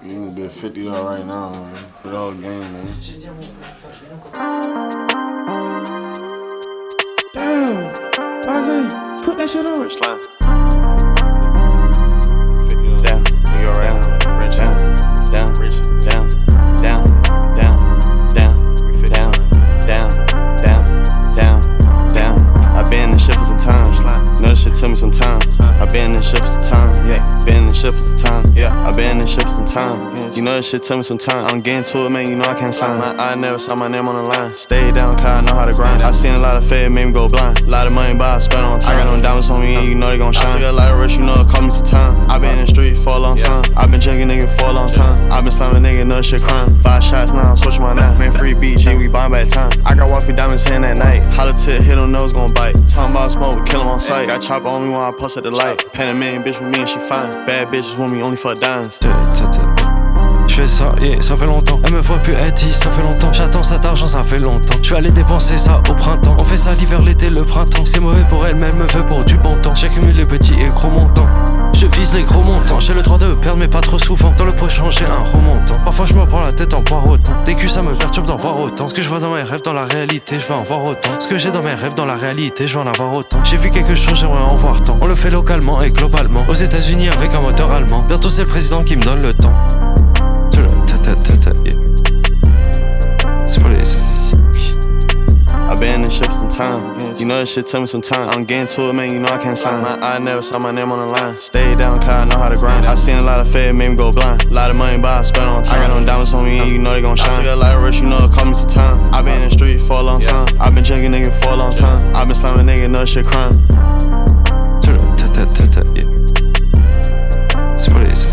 You need to be a 50 though right now, man. For the whole game, man. Damn, Blasé, put that shit on. Rich Slime. 50 down, you alright? Rich down, rich down, down, down, down, down, down, down, down, down. I've been in shit for some time. Know this shit took me some time. I've been in shit for some time. Yeah, been in shit for some time. Yeah, I've been in shit for some time. You know this shit took me some time. I'm getting to it, man. You know I can't sign. I never saw my name on the line. Stay down, cause I know how to grind. I seen a lot of fed, made me go blind. A lot of money, but I spent on time. I got no diamonds on me, and you know they gon' shine. I took a lot of risks, you know it cost me some time. I been in the street for a long time. I been drinking nigga for a long time. I been slamming nigga, know this shit crime. 5 shots now, I'm switching my nine. Man, free BG, we buying back time. I got waffy diamonds in that night. Holla till hit on nose gon' bite. Talking about smoke, we kill him on sight. Got chopper on me when I post at the light. Pen a million bitch with me and she fine. Bad bitches want me only for dimes. J'fais ça, yeah, ça fait longtemps. Elle me voit plus, elle dit ça fait longtemps. J'attends cet argent, ça fait longtemps. J'vais aller dépenser ça au printemps. On fait ça l'hiver, l'été, le printemps. C'est mauvais pour elle, mais elle me veut pour du bon temps. J'accumule les petits et gros montants. Je vise les gros montants. J'ai le droit de perdre, mais pas trop souvent. Dans le pochon, j'ai un remontant. Parfois, je me prends la tête en poireautant. Dès que ça me perturbe d'en voir autant. Ce que je vois dans mes rêves, dans la réalité, je vais en voir autant. Ce que j'ai dans mes rêves, dans la réalité, je vais en avoir autant. J'ai vu quelque chose, j'aimerais en voir tant. On le fait localement et globalement. Aux États-Unis avec un moteur allemand. Bientôt, c'est le président qui me donne le temps. C'est pour les I've been in shit for some time. You know this shit took me some time. I'm getting to it, man. You know I can't sign. I never saw my name on the line. Stay down, cause I know how to grind. I seen a lot of fed, made me go blind. A lot of money, but I spent on time. I got no diamonds on me, and you know they gon' shine. I took a lot of risks, you know it cost me some time. I been in the street for a long time. I been drinking nigga for a long time. I been slamming nigga, know this shit crime. C'est pour les